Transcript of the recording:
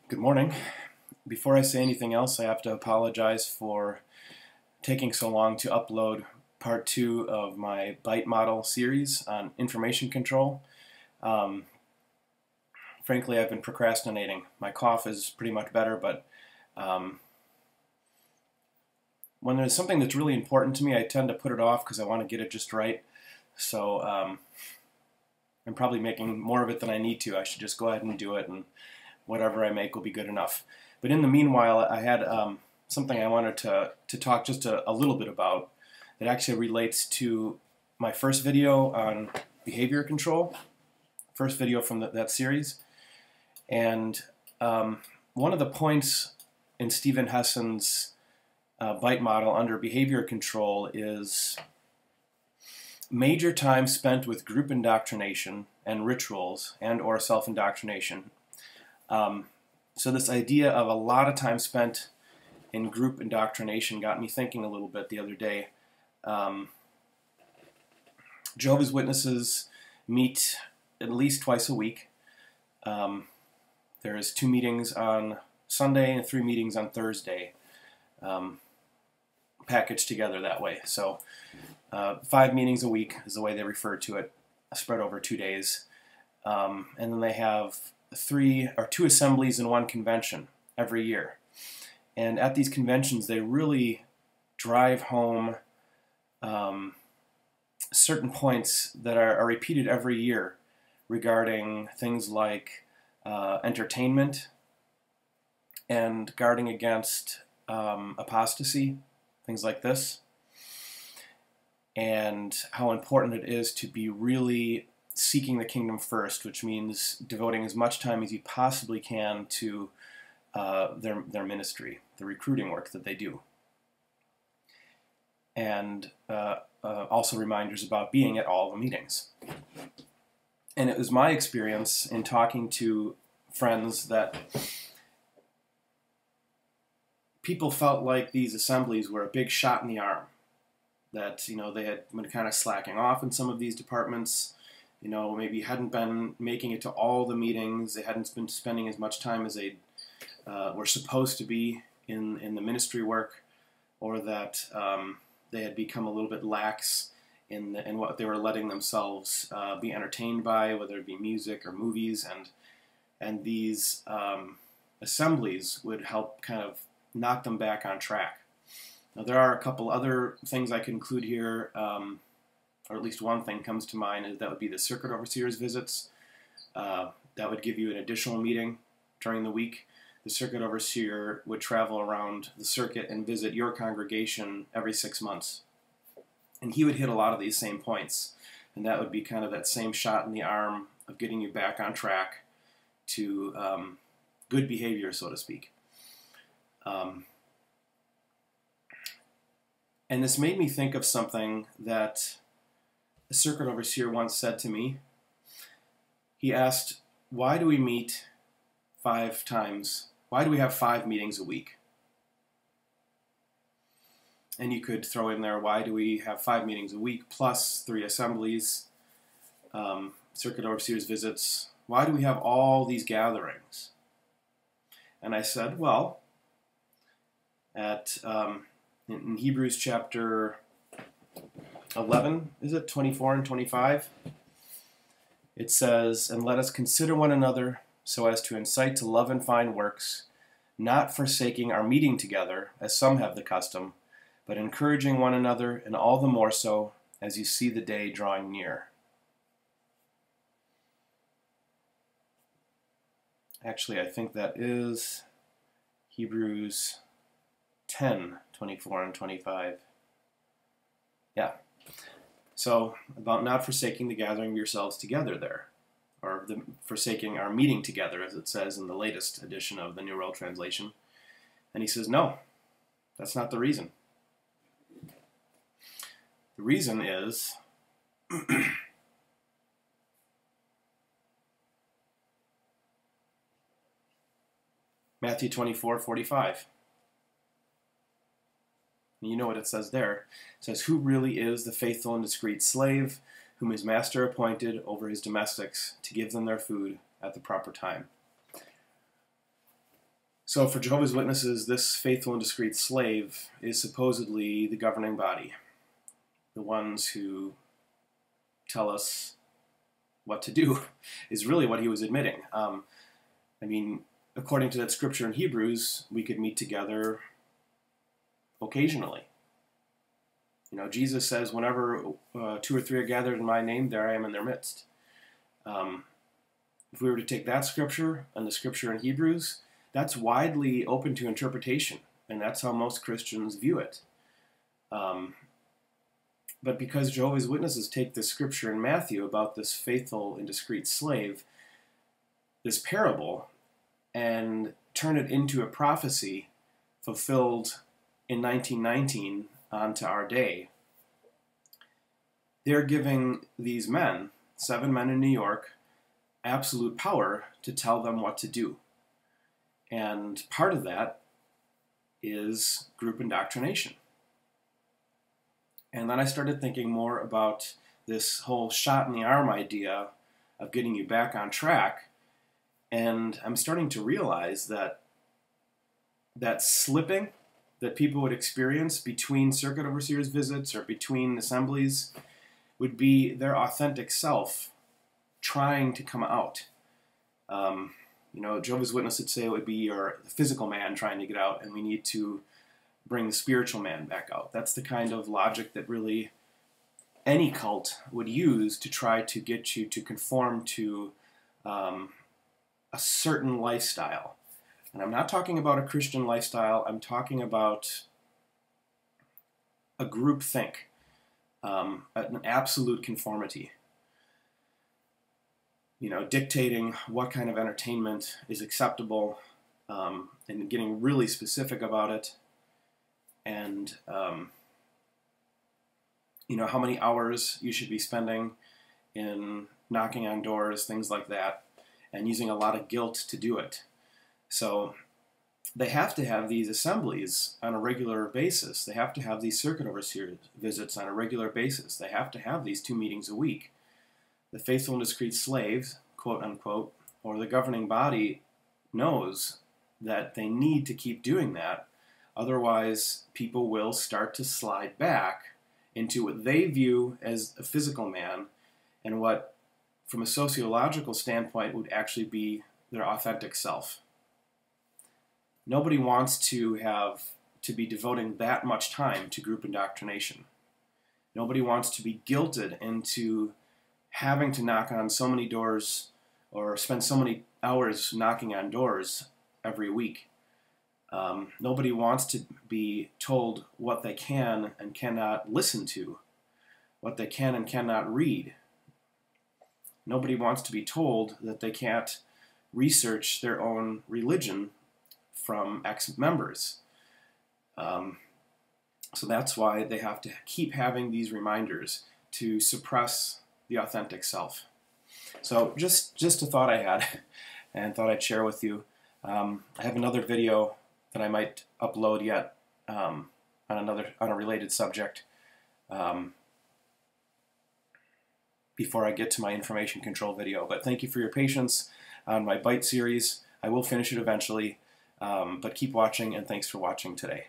Good morning. Before I say anything else, I have to apologize for taking so long to upload part 2 of my Byte model series on information control. Frankly, I've been procrastinating. My cough is pretty much better, but when there's something that's really important to me, I tend to put it off because I want to get it just right. So I'm probably making more of it than I need to. I should just go ahead and do it, and whatever I make will be good enough. But in the meanwhile, I had something I wanted to talk just a little bit about that actually relates to my first video on behavior control, first video from that series. And one of the points in Stephen Hessen's Byte model under behavior control is major time spent with group indoctrination and rituals and or self-indoctrination. So this idea of a lot of time spent in group indoctrination got me thinking a little bit the other day. Jehovah's Witnesses meet at least twice a week. There's 2 meetings on Sunday and 3 meetings on Thursday, packaged together that way. So 5 meetings a week is the way they refer to it, spread over 2 days. And then they have 2 assemblies and 1 convention every year. And at these conventions, they really drive home certain points that are repeated every year regarding things like entertainment and guarding against apostasy, things like this, and how important it is to be really seeking the kingdom first, which means devoting as much time as you possibly can to their ministry, the recruiting work that they do. And also reminders about being at all the meetings. And it was my experience in talking to friends that people felt like these assemblies were a big shot in the arm, that they had been kind of slacking off in some of these departments. Maybe hadn't been making it to all the meetings. They hadn't been spending as much time as they were supposed to be in the ministry work, or that they had become a little bit lax in what they were letting themselves be entertained by, whether it be music or movies, and these assemblies would help kind of knock them back on track. Now, there are a couple other things I could include here. Or at least one thing comes to mind, is that would be the circuit overseers visits. That would give you an additional meeting during the week. The circuit overseer would travel around the circuit and visit your congregation every 6 months. And he would hit a lot of these same points. And that would be kind of that same shot in the arm of getting you back on track to good behavior, so to speak. And this made me think of something that a circuit overseer once said to me. He asked, why do we meet 5 times? Why do we have 5 meetings a week? And you could throw in there, why do we have 5 meetings a week plus 3 assemblies, circuit overseers visits? Why do we have all these gatherings? And I said, well, in Hebrews chapter 11, is it 24 and 25? It says, and let us consider one another so as to incite to love and fine works, not forsaking our meeting together, as some have the custom, but encouraging one another, and all the more so as you see the day drawing near. Actually, I think that is Hebrews 10, 24 and 25. Yeah. So, about not forsaking the gathering of yourselves together there, or forsaking our meeting together, as it says in the latest edition of the New World Translation. And he says, no, that's not the reason. The reason is Matthew 24:45. You know what it says there. It says, who really is the faithful and discreet slave whom his master appointed over his domestics to give them their food at the proper time? So for Jehovah's Witnesses, this faithful and discreet slave is supposedly the governing body, the ones who tell us what to do, is really what he was admitting. I mean, according to that scripture in Hebrews, we could meet together occasionally. You know, Jesus says, whenever 2 or 3 are gathered in my name, there I am in their midst. If we were to take that scripture and the scripture in Hebrews, that's widely open to interpretation, and that's how most Christians view it. But because Jehovah's Witnesses take this scripture in Matthew about this faithful and discreet slave, this parable, and turn it into a prophecy fulfilled in 1919 onto our day, they're giving these men, 7 men in New York, absolute power to tell them what to do. And part of that is group indoctrination. And then I started thinking more about this whole shot in the arm idea of getting you back on track. And I'm starting to realize that that slipping that people would experience between circuit overseers visits or between assemblies would be their authentic self trying to come out. You know, Jehovah's Witness would say it would be the physical man trying to get out, and we need to bring the spiritual man back out. That's the kind of logic that really any cult would use to try to get you to conform to a certain lifestyle. And I'm not talking about a Christian lifestyle. I'm talking about a group think, an absolute conformity. You know, dictating what kind of entertainment is acceptable, and getting really specific about it, and you know, how many hours you should be spending in knocking on doors, things like that, and using a lot of guilt to do it. So they have to have these assemblies on a regular basis. They have to have these circuit overseer visits on a regular basis. They have to have these 2 meetings a week. The faithful and discreet slaves, quote unquote, or the governing body knows that they need to keep doing that. Otherwise, people will start to slide back into what they view as a physical man and what, from a sociological standpoint, would actually be their authentic self. Nobody wants to be devoting that much time to group indoctrination. Nobody wants to be guilted into having to knock on so many doors or spend so many hours knocking on doors every week. Nobody wants to be told what they can and cannot listen to, what they can and cannot read. Nobody wants to be told that they can't research their own religion from ex-members. So that's why they have to keep having these reminders to suppress the authentic self. So just a thought I had and thought I'd share with you. I have another video that I might upload yet on a related subject before I get to my information control video. But thank you for your patience on my Bite series. I will finish it eventually, but keep watching, and thanks for watching today.